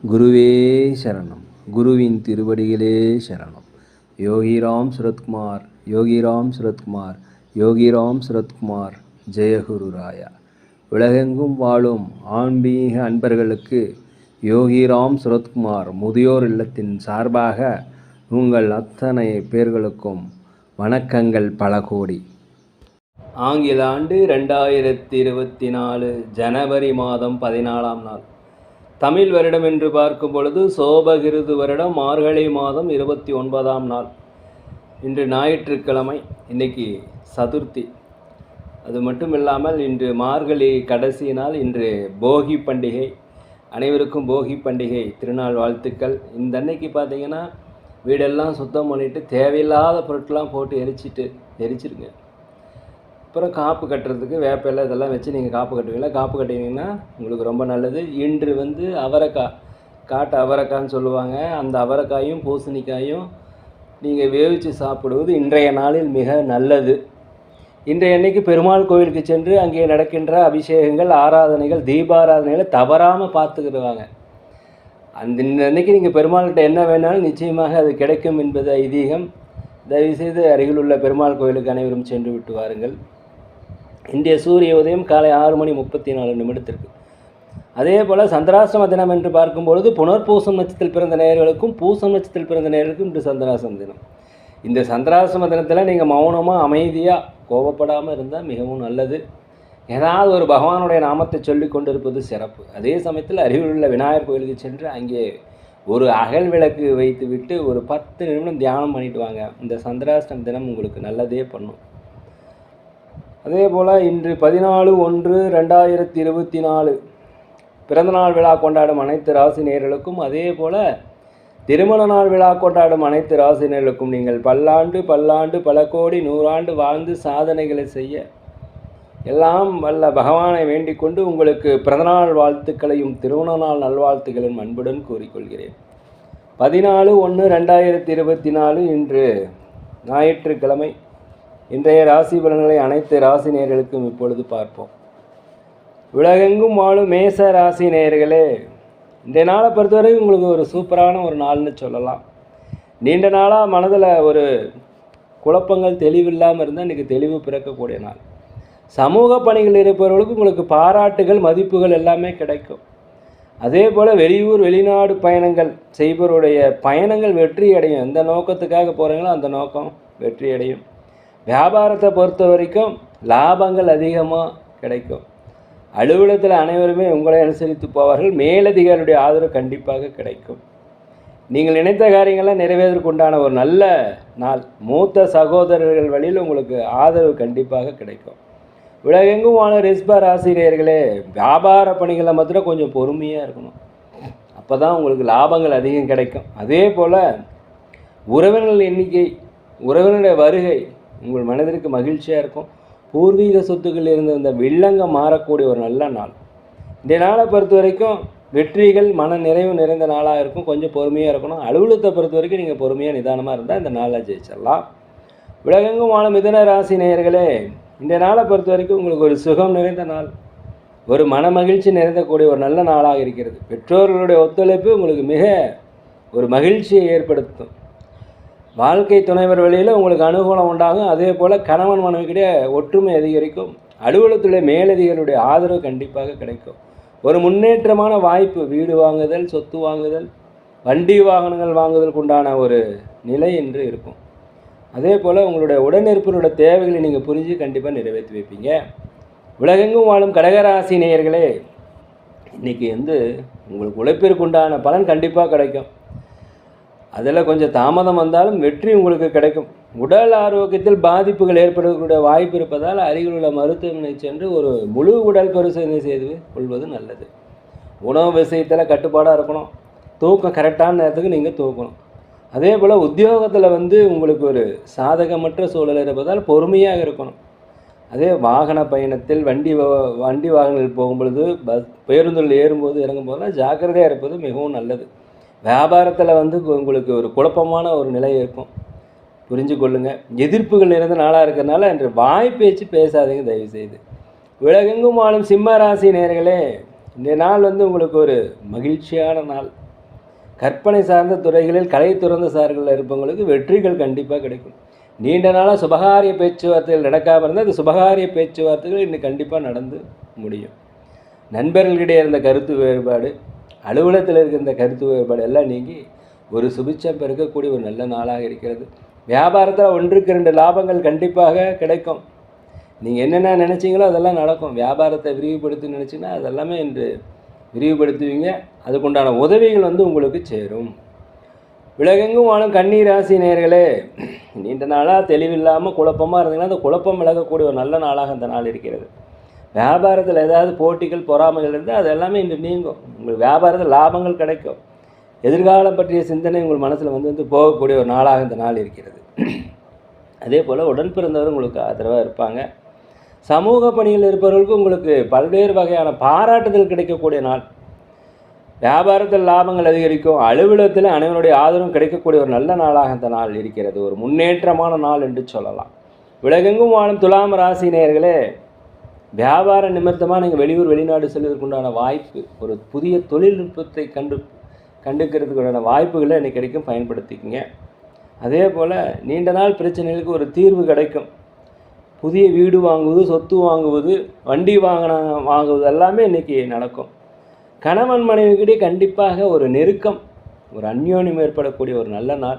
குருவே சரணம். குருவின் திருவடிகளே சரணம். யோகிராம் சுரத்குமார், யோகிராம் சுரத்குமார், யோகிராம் சுரத்குமார். ஜெயகுரு ராயா. உலகெங்கும் வாழும் ஆன்மீக அன்பர்களுக்கு யோகிராம் சுரத்குமார் முதியோர் இல்லத்தின் சார்பாக உங்கள் அத்தனை பேர்களுக்கும் வணக்கங்கள் பல கோடி. ஆங்கில ஆண்டு 2024 ஜனவரி மாதம் 14ஆம் நாள். தமிழ் வருடம் என்று பார்க்கும் பொழுது சோபகிருது வருடம் மார்கழி மாதம் 29ஆம் நாள். இன்று ஞாயிற்றுக்கிழமை. இன்றைக்கி சதுர்த்தி. அது மட்டும் இல்லாமல் இன்று மார்கழி கடைசி நாள். இன்று போகி பண்டிகை. அனைவருக்கும் போகி பண்டிகை திருநாள் வாழ்த்துக்கள். இந்த அன்னைக்கு பார்த்திங்கன்னா வீடெல்லாம் சுத்தம் பண்ணிவிட்டு தேவையில்லாத பொருட்கள்லாம் போட்டு எரிச்சிருங்க. அப்புறம் காப்பு கட்டுறதுக்கு வேப்பெல்லாம் இதெல்லாம் வச்சு நீங்கள் காப்பு கட்டுவீங்களா? காப்பு கட்டினீங்கன்னா உங்களுக்கு ரொம்ப நல்லது. இன்று அவரைக்காய், காட்டு அவரைக்கான்னு சொல்லுவாங்க. அந்த அவரைக்காயும் பூசணிக்காயும் நீங்கள் வேவிச்சு சாப்பிடுவது இன்றைய நாளில் மிக நல்லது. இன்றைய அன்னைக்கு பெருமாள் கோவிலுக்கு சென்று அங்கே நடக்கின்ற அபிஷேகங்கள், ஆராதனைகள், தீபாராதனைகளை தவறாமல் பார்த்துக்கிடுவாங்க. இந்த அன்னைக்கு நீங்கள் பெருமாள்கிட்ட என்ன வேணாலும் நிச்சயமாக அது கிடைக்கும் என்பது ஐதீகம். தயவுசெய்து அருகில் உள்ள பெருமாள் கோவிலுக்கு அனைவரும் சென்று விட்டு வாருங்கள். இந்திய சூரிய உதயம் காலை 6:34 அதே போல் சந்திராசிரம தினம் என்று பார்க்கும்பொழுது புனர்பூசம் நட்சத்திரத்தில் பிறந்த நேயர்களுக்கும் பூசம் நட்சத்திரத்தில் பிறந்த நேயர்களுக்கும் இன்று சந்திராசிரம தினம். இந்த சந்திராசிரம தினத்தில் நீங்கள் மௌனமாக அமைதியாக கோபப்படாமல் இருந்தால் மிகவும் நல்லது. ஏதாவது ஒரு பகவானுடைய நாமத்தை சொல்லி கொண்டிருப்பது சிறப்பு. அதே சமயத்தில் அருகில் உள்ள விநாயகர் கோயிலுக்கு சென்று அங்கே ஒரு அகல் விளக்கு வைத்து விட்டு ஒரு 10 நிமிடம் தியானம் பண்ணிட்டு வாங்க. இந்த சந்திராசிரம தினம் உங்களுக்கு நல்லதே பண்ணும். அதே போல் இன்று 14/1/2024 பிறந்தநாள் விழா கொண்டாடும் அனைத்து ராசி நேயர்களுக்கும், அதே போல் திருமண நாள் விழா கொண்டாடும் அனைத்து ராசி நேயர்களுக்கும் நீங்கள் பல்லாண்டு பல்லாண்டு பல கோடி 100 ஆண்டு வாழ்ந்து சாதனைகளை செய்ய எல்லாம் வல்ல பகவானை வேண்டிக் கொண்டு உங்களுக்கு பிறந்தநாள் வாழ்த்துக்களையும் திருமண நாள் நல்வாழ்த்துக்களையும் அன்புடன் கூறிக்கொள்கிறேன். 14/1/2024 இன்று ஞாயிற்றுக்கிழமை. இன்றைய ராசி பலன்களை அனைத்து ராசி நேயர்களுக்கும் இப்பொழுது பார்ப்போம். உலகெங்கும் வாழும் மேச ராசி நேயர்களே, இன்றைய நாளை பொறுத்தவரை உங்களுக்கு ஒரு சூப்பரான ஒரு நாள்னு சொல்லலாம். நீண்ட நாளாக மனதில் ஒரு குழப்பங்கள் தெளிவில்லாமல் இருந்தால் இன்றைக்கி தெளிவு பிறக்கக்கூடிய நாள். சமூக பணிகள் இருப்பவர்களுக்கு உங்களுக்கு பாராட்டுகள், மதிப்புகள் எல்லாமே கிடைக்கும். அதே போல் வெளியூர் வெளிநாடு பயணங்கள் செய்பவருடைய பயணங்கள் வெற்றி அடையும். எந்த நோக்கத்துக்காக போகிறீங்களோ அந்த நோக்கம் வெற்றி அடையும். வியாபாரத்தை பொறுத்த வரைக்கும் லாபங்கள் அதிகமாக கிடைக்கும். அலுவலகத்தில் அனைவருமே உங்களை அனுசரித்து போவார்கள். மேலதிகாரியுடைய ஆதரவு கண்டிப்பாக கிடைக்கும். நீங்கள் நினைத்த காரியங்கள்லாம் நிறைவேறதுக்கு உண்டான ஒரு நல்ல நாள். மூத்த சகோதரர்கள் வழியில் உங்களுக்கு ஆதரவு கண்டிப்பாக கிடைக்கும். உலகெங்கும் வாழ ரிஷப ராசினியர்களே, வியாபார பணிகளை மாத்திரம் கொஞ்சம் பொறுமையாக இருக்கணும். அப்போ தான் உங்களுக்கு லாபங்கள் அதிகம் கிடைக்கும். அதே போல் உறவினர்கள் எண்ணிக்கை, உறவினருடைய வருகை உங்கள் மனதிற்கு மகிழ்ச்சியாக இருக்கும். பூர்வீக சொத்துக்கள் இருந்த இந்த வில்லங்கம் மாறக்கூடிய ஒரு நல்ல நாள். இந்த நாளை பொறுத்த வரைக்கும் வெற்றிகள், மன நிறைவு நிறைந்த நாளாக இருக்கும். கொஞ்சம் பொறுமையாக இருக்கணும். அலுவலகத்தை பொறுத்த வரைக்கும் நீங்கள் பொறுமையாக நிதானமாக இருந்தால் இந்த நாளில் ஜெயிச்சிடலாம். உலகெங்கும் வாழும் மிதுன ராசி நேயர்களே, இந்த நாளை பொறுத்த வரைக்கும் உங்களுக்கு ஒரு சுகம் நிறைந்த நாள், ஒரு மன மகிழ்ச்சி நிறைந்தக்கூடிய ஒரு நல்ல நாளாக இருக்கிறது. பெற்றோர்களுடைய ஒத்துழைப்பு உங்களுக்கு மிக ஒரு மகிழ்ச்சியை ஏற்படுத்தும். வாழ்க்கை துணைவர் வழியில் உங்களுக்கு அனுகூலம் உண்டாகும். அதே போல் கணவன் மனைவிக்கிடையே ஒற்றுமை அதிகரிக்கும். அலுவலகத்துடைய மேலதிகாரிகளுடைய ஆதரவு கண்டிப்பாக கிடைக்கும். ஒரு முன்னேற்றமான வாய்ப்பு, வீடு வாங்குதல், சொத்து வாங்குதல், வண்டி வாகனங்கள் வாங்குதலுக்கு உண்டான ஒரு நிலை என்று இருக்கும். அதே போல் உங்களுடைய உடனிருப்பினுடைய தேவைகளை நீங்கள் புரிஞ்சு கண்டிப்பாக நிறைவேற்றி வைப்பீங்க. உலகெங்கும் வாழும் கடகராசி நேயர்களே, இன்றைக்கி உங்களுக்கு உழைப்பிற்கு உண்டான பலன் கண்டிப்பாக கிடைக்கும். அதில் கொஞ்சம் தாமதம் வந்தாலும் வெற்றி உங்களுக்கு கிடைக்கும். உடல் ஆரோக்கியத்தில் பாதிப்புகள் ஏற்படக்கூடிய வாய்ப்பு இருப்பதால் அருகில் உள்ள மருத்துவமனை சென்று ஒரு முழு உடல் பரிசோதனை செய்து கொள்வது நல்லது. உணவு விஷயத்தில் கட்டுப்பாடாக இருக்கணும். தூக்கம் கரெக்டான நேரத்துக்கு நீங்கள் தூக்கணும். அதே போல் உத்தியோகத்தில் உங்களுக்கு ஒரு சாதகமற்ற சூழல் இருப்பதால் பொறுமையாக இருக்கணும். அதே வாகன பயணத்தில் வண்டி வாகனங்கள் போகும்பொழுது, பேருந்தில் ஏறும்போது இறங்கும்போதெல்லாம் ஜாக்கிரதையாக இருப்பது மிகவும் நல்லது. வியாபாரத்தில் உங்களுக்கு ஒரு குழப்பமான ஒரு நிலை இருக்கும். புரிஞ்சு கொள்ளுங்கள். எதிர்ப்புகள் நிறைந்த நாளாக இருக்கிறதுனால என்று வாய் பேச்சு பேசாதீங்க தயவுசெய்து. உலகெங்கும் வாழும் சிம்ம ராசி நேயர்களே, இந்த நாள் உங்களுக்கு ஒரு மகிழ்ச்சியான நாள். கற்பனை சார்ந்த துறைகளில் கலை துறந்த சார்களில் இருப்பவங்களுக்கு வெற்றிகள் கண்டிப்பாக கிடைக்கும். நீண்ட நாளாக சுபகாரிய பேச்சுவார்த்தைகள் நடக்காமல் இருந்தால் அந்த சுபகாரிய பேச்சுவார்த்தைகள் இன்னும் கண்டிப்பாக நடந்து முடியும். நண்பர்களிடையே இருந்த கருத்து வேறுபாடு, அலுவலகத்தில் இருக்கின்ற கருத்து வேறுபாடு எல்லாம் நீங்கி ஒரு சுபிட்சம் பெருக்கக்கூடிய ஒரு நல்ல நாளாக இருக்கிறது. வியாபாரத்தில் 1க்கு 2 லாபங்கள் கண்டிப்பாக கிடைக்கும். நீங்கள் என்னென்ன நினச்சிங்களோ அதெல்லாம் நடக்கும். வியாபாரத்தை விரிவுபடுத்தி நினச்சிங்கன்னா அதெல்லாமே இன்று விரிவுபடுத்துவீங்க. அதுக்குண்டான உதவிகள் உங்களுக்கு சேரும். உலகெங்கும் வாழும் கன்னி ராசி நேயர்களே, நீண்ட நாளாக தெளிவில்லாமல் குழப்பமாக இருந்தீங்கன்னா அந்த குழப்பம் விலகக்கூடிய ஒரு நல்ல நாளாக இந்த நாள் இருக்கிறது. வியாபாரத்தில் ஏதாவது போட்டிகள் பொறாமைகள் இருந்தால் அது எல்லாமே இன்று நீங்கும். உங்களுக்கு வியாபாரத்தில் லாபங்கள் கிடைக்கும். எதிர்காலம் பற்றிய சிந்தனை உங்கள் மனசில் வந்து போகக்கூடிய ஒரு நாளாக இந்த நாள் இருக்கிறது. அதே போல் உடன் பிறந்தவர் உங்களுக்கு ஆதரவாக இருப்பாங்க. சமூக பணியில் இருப்பவர்களுக்கு உங்களுக்கு பல்வேறு வகையான பாராட்டுதல் கிடைக்கக்கூடிய நாள். வியாபாரத்தில் லாபங்கள் அதிகரிக்கும். அலுவலகத்தில் அனைவருடைய ஆதரவும் கிடைக்கக்கூடிய ஒரு நல்ல நாளாக இந்த நாள் இருக்கிறது. ஒரு முன்னேற்றமான நாள் என்று சொல்லலாம். உலகெங்கும் வாழும் துலாம் ராசி நேயர்களே, வியாபார நிமித்தமாக நீங்கள் வெளியூர் வெளிநாடு செல்வதற்குண்டான வாய்ப்பு, ஒரு புதிய தொழில்நுட்பத்தை கண்டுக்கிறதுக்குண்டான வாய்ப்புகளை இன்றைக்கி கிடைக்கும், பயன்படுத்திக்கங்க. அதே போல் நீண்ட நாள் பிரச்சனைகளுக்கு ஒரு தீர்வு கிடைக்கும். புதிய வீடு வாங்குவது, சொத்து வாங்குவது, வண்டி வாங்குவது எல்லாமே இன்றைக்கி நடக்கும். கணவன் மனைவிக்கிட்டே கண்டிப்பாக ஒரு நெருக்கம், ஒரு அந்யோன்யம் ஏற்படக்கூடிய ஒரு நல்ல நாள்.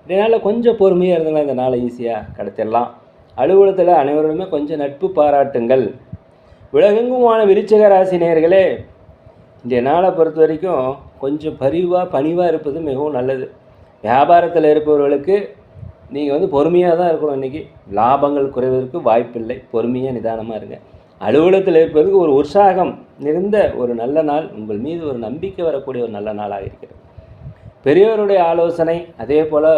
இதனால் கொஞ்சம் பொறுமையாக இருந்தாலும் இந்த நாளை ஈஸியாக கடத்திடலாம். அலுவலகத்தில் அனைவருமே கொஞ்சம் நட்பு பாராட்டுங்கள். உலகெங்கும் வாழ விருச்சிக ராசி நேயர்களே, இந்த நாளை பொறுத்த வரைக்கும் கொஞ்சம் பணிவாக இருப்பது மிகவும் நல்லது. வியாபாரத்தில் இருப்பவர்களுக்கு நீங்கள் பொறுமையாக தான் இருக்கணும். இன்றைக்கி லாபங்கள் குறைவதற்கு வாய்ப்பில்லை. பொறுமையாக நிதானமாக இருங்க. அலுவலகத்தில் இருப்பதற்கு ஒரு உற்சாகம் நிறைந்த ஒரு நல்ல நாள். உங்கள் மீது ஒரு நம்பிக்கை வரக்கூடிய ஒரு நல்ல நாளாக இருக்கிறது. பெரியவருடைய ஆலோசனை, அதே போல்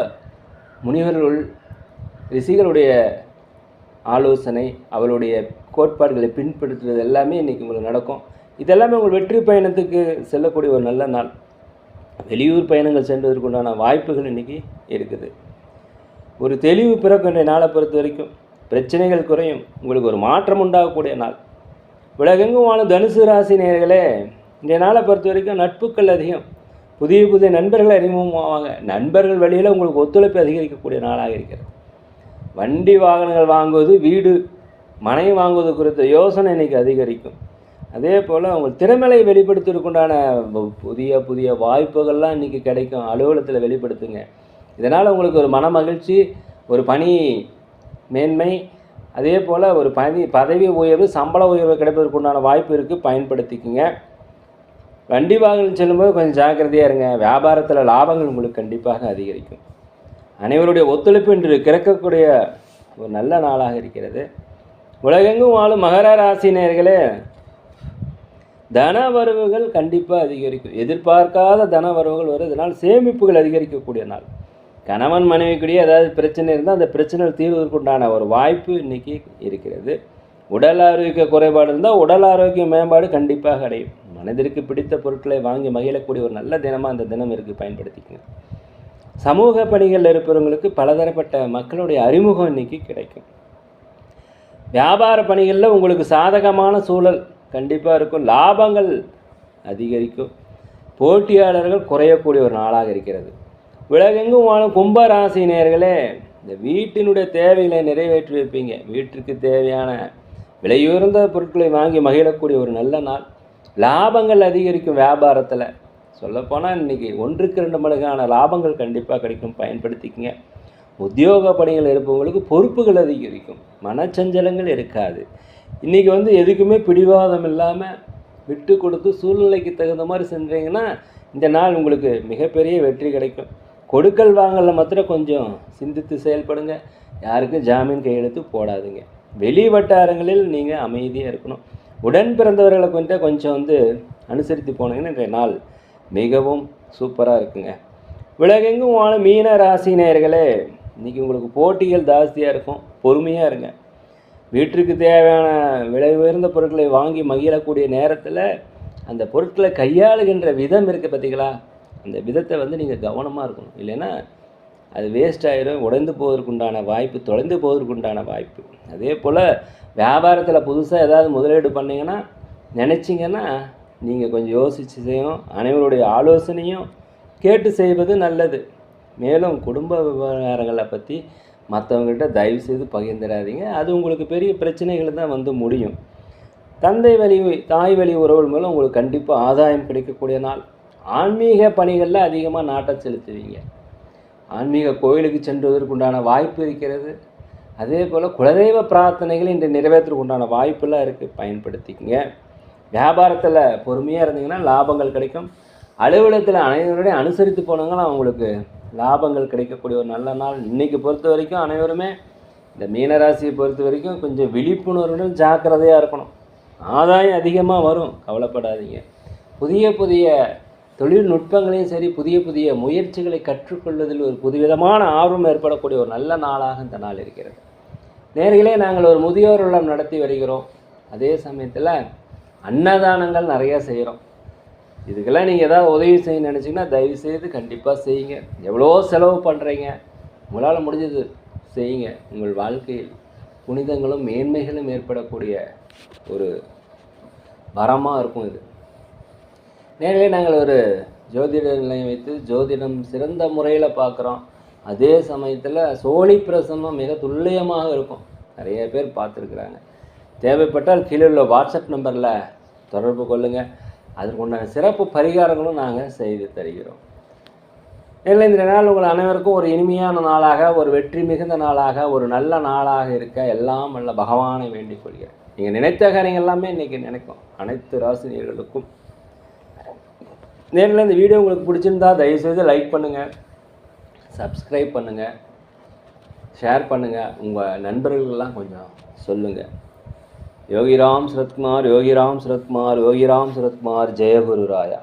முனிவர்கள் ரிஷிகளுடைய ஆலோசனை, அவருடைய கோட்பாடுகளை பின்பற்றுவது எல்லாமே இன்றைக்கி உங்களுக்கு நடக்கும். இதெல்லாமே உங்கள் வெற்றி பயணத்துக்கு செல்லக்கூடிய ஒரு நல்ல நாள். வெளியூர் பயணங்கள் சென்றதற்குண்டான வாய்ப்புகள் இன்றைக்கி இருக்குது. ஒரு தெளிவு பிறக்கின்ற நாளை பொறுத்த வரைக்கும் பிரச்சனைகள் குறையும். உங்களுக்கு ஒரு மாற்றம் உண்டாகக்கூடிய நாள். உலகெங்கும் வாழும் தனுசு ராசி நேயர்களே, இந்த நாளை பொறுத்த வரைக்கும் நட்புக்கள் அதிகம். புதிய நண்பர்கள் அறிமுகமாவாங்க. நண்பர்கள் வழியில் உங்களுக்கு ஒத்துழைப்பு அதிகரிக்கக்கூடிய நாளாக இருக்கிறது. வண்டி வாகனங்கள் வாங்குவது, வீடு மனை வாங்குவது குறித்த யோசனை இன்றைக்கி அதிகரிக்கும். அதே போல் உங்கள் திறமையை வெளிப்படுத்துவதற்குண்டான புதிய வாய்ப்புகள்லாம் இன்றைக்கி கிடைக்கும். அலுவலகத்தில் வெளிப்படுத்துங்க. இதனால் உங்களுக்கு ஒரு மன மகிழ்ச்சி, ஒரு பணி மேன்மை, அதே போல் ஒரு பதவி உயர்வு, சம்பள உயர்வு கிடைப்பதற்குண்டான வாய்ப்பு இருக்குது. பயன்படுத்திக்கங்க. வண்டி வாகனம் செல்லும்போது கொஞ்சம் ஜாக்கிரதையாக இருங்க. வியாபாரத்தில் லாபங்கள் உங்களுக்கு கண்டிப்பாக அதிகரிக்கும். அனைவருடைய ஒத்துழைப்பு இன்று கிடைக்கக்கூடிய ஒரு நல்ல நாளாக இருக்கிறது. உலகெங்கும் வாழும் மகர ராசி நேயர்களே, தன வரவுகள் கண்டிப்பாக அதிகரிக்கும். எதிர்பார்க்காத தன வரவுகள் வரும். இதனால் சேமிப்புகள் அதிகரிக்கக்கூடிய நாள். கணவன் மனைவிக்கிடையே ஏதாவது பிரச்சனை இருந்தால் அந்த பிரச்சனை தீர்வதற்குண்டான ஒரு வாய்ப்பு இன்றைக்கி இருக்கிறது. உடல் ஆரோக்கிய குறைபாடு இருந்தால் உடல் ஆரோக்கிய மேம்பாடு கண்டிப்பாக அடையும். மனதிற்கு பிடித்த பொருட்களை வாங்கி மகிழக்கூடிய ஒரு நல்ல தினமாக அந்த தினம் இருக்குது. பயன்படுத்திக்கங்க. சமூக பணிகளில் இருப்பவங்களுக்கு பலதரப்பட்ட மக்களுடைய அறிமுகம் இன்றைக்கி கிடைக்கும். வியாபார பணிகளில் உங்களுக்கு சாதகமான சூழல் கண்டிப்பாக இருக்கும். லாபங்கள் அதிகரிக்கும். போட்டியாளர்கள் குறையக்கூடிய ஒரு நாளாக இருக்கிறது. உலகெங்கும் வாழும் கும்ப ராசி நேயர்களே, இந்த வீட்டினுடைய தேவைகளை நிறைவேற்றி வைப்பீங்க. வீட்டிற்கு தேவையான விலையுயர்ந்த பொருட்களை வாங்கி மகிழக்கூடிய ஒரு நல்ல நாள். லாபங்கள் அதிகரிக்கும். வியாபாரத்தில் சொல்லப்போனால் இன்றைக்கி 1க்கு 2 மடங்கான லாபங்கள் கண்டிப்பாக கிடைக்கும். பயன்படுத்திக்கங்க. உத்தியோக பணிகள் இருப்பவங்களுக்கு பொறுப்புகள் அதிகரிக்கும். மனச்சஞ்சலங்கள் இருக்காது. இன்றைக்கி எதுக்குமே பிடிவாதம் இல்லாமல் விட்டு கொடுத்து சூழ்நிலைக்கு தகுந்த மாதிரி செஞ்சீங்கன்னா இந்த நாள் உங்களுக்கு மிகப்பெரிய வெற்றி கிடைக்கும். கொடுக்கல் வாங்கலில் மாத்திரம் கொஞ்சம் சிந்தித்து செயல்படுங்க. யாருக்கும் ஜாமீன் கையெழுத்து போடாதுங்க. வெளி வட்டாரங்களில் நீங்கள் அமைதியாக இருக்கணும். உடன் பிறந்தவர்களை கொஞ்சம் அனுசரித்து போனீங்கன்னா இன்றைய நாள் மிகவும் சூப்பராக இருக்குங்க. உலகெங்கும் வாழும் மீன ராசி நேயர்களே, இன்றைக்கி உங்களுக்கு போட்டிகள் ஜாஸ்தியாக இருக்கும். பொறுமையாக இருங்க. வீட்டிற்கு தேவையான விலை உயர்ந்த பொருட்களை வாங்கி மகிழக்கூடிய நேரத்தில் அந்த பொருட்களை கையாளுகின்ற விதம் இருக்குது பார்த்தீங்களா, அந்த விதத்தை நீங்கள் கவனமாக இருக்கணும். இல்லைன்னா அது வேஸ்ட் ஆகிடும். உடைந்து போவதற்குண்டான வாய்ப்பு, தொலைந்து போவதற்குண்டான வாய்ப்பு. அதே போல் வியாபாரத்தில் புதுசாக ஏதாவது முதலீடு பண்ணிங்கன்னா நினச்சிங்கன்னா நீங்கள் கொஞ்சம் யோசித்து செய்யணும். அனைவருடைய ஆலோசனையும் கேட்டு செய்வது நல்லது. மேலும் குடும்ப விவகாரங்களை பற்றி மற்றவங்கள்ட்ட தயவுசெய்து பகிர்ந்துடாதீங்க. அது உங்களுக்கு பெரிய பிரச்சனைகள் தான் வந்து முடியும். தந்தை வழி தாய் வழி உறவுகள் மூலம் உங்களுக்கு கண்டிப்பாக ஆதாயம் கிடைக்கக்கூடிய நாள். ஆன்மீக பணிகளில் அதிகமாக நாட்டம் செலுத்துவீங்க. ஆன்மீக கோயிலுக்கு சென்றுவதற்குண்டான வாய்ப்பு இருக்கிறது. அதே போல் குலதெய்வ பிரார்த்தனைகள் இன்று நிறைவேற்றுக்கு உண்டான வாய்ப்பெல்லாம் இருக்குது, பயன்படுத்திக்கங்க. வியாபாரத்தில் பொறுமையாக இருந்தீங்கன்னா லாபங்கள் கிடைக்கும். அலுவலகத்தில் அனைவருடைய அனுசரித்து போனாங்கன்னா அவங்களுக்கு லாபங்கள் கிடைக்கக்கூடிய ஒரு நல்ல நாள். இன்றைக்கி பொறுத்த வரைக்கும் அனைவருமே இந்த மீனராசியை பொறுத்த வரைக்கும் கொஞ்சம் விழிப்புணர்வுடன் ஜாக்கிரதையாக இருக்கணும். ஆதாயம் அதிகமாக வரும், கவலைப்படாதீங்க. புதிய புதிய தொழில்நுட்பங்களையும் சரி, புதிய புதிய முயற்சிகளை கற்றுக்கொள்வதில் ஒரு புதுவிதமான ஆர்வம் ஏற்படக்கூடிய ஒரு நல்ல நாளாக இந்த நாள் இருக்கிறது. நேர்களே, நாங்கள் ஒரு முதியோர் இல்லம் நடத்தி வருகிறோம். அதே சமயத்தில் அன்னதானங்கள் நிறையா செய்கிறோம். இதுக்கெல்லாம் நீங்கள் ஏதாவது உதவி செய்ய நினச்சிங்கன்னா தயவுசெய்து கண்டிப்பாக செய்யுங்க. எவ்வளோ செலவு பண்ணுறீங்க, உங்களால் முடிஞ்சது செய்யுங்க. உங்கள் வாழ்க்கையில் புனிதங்களும் மேன்மைகளும் ஏற்படக்கூடிய ஒரு வரமாக இருக்கும் இது. நேரிலே நாங்கள் ஒரு ஜோதிட நிலையம் வைத்து ஜோதிடம் சிறந்த முறையில் பார்க்குறோம். அதே சமயத்தில் சோழி பிரசன்னம் மிக துல்லியமாக இருக்கும். நிறைய பேர் பார்த்துருக்குறாங்க. தேவைப்பட்டால் கீழே உள்ள வாட்ஸ்அப் நம்பரில் தொடர்பு கொள்ளுங்கள். அதற்கு உண்டான சிறப்பு பரிகாரங்களும் நாங்கள் செய்து தருகிறோம். இல்லை, இந்த நாள் உங்கள் அனைவருக்கும் ஒரு இனிமையான நாளாக, ஒரு வெற்றி மிகுந்த நாளாக, ஒரு நல்ல நாளாக இருக்க எல்லாம் வல்ல பகவானை வேண்டிக் கொள்கிறேன். நீங்கள் நினைத்த காரியங்கள் எல்லாமே இன்றைக்கி நினைக்கும். அனைத்து ராசினியர்களுக்கும் நேரில் இந்த வீடியோ உங்களுக்கு பிடிச்சிருந்தா தயவுசெய்து லைக் பண்ணுங்கள், சப்ஸ்கிரைப் பண்ணுங்கள், ஷேர் பண்ணுங்கள், உங்கள் நண்பர்களெல்லாம் கொஞ்சம் சொல்லுங்கள். யோகிராம் சரத்குமார், யோகிராம் சரத்குமார், யோகிராம் சரத்குமார், ஜெயகுரு ராயா.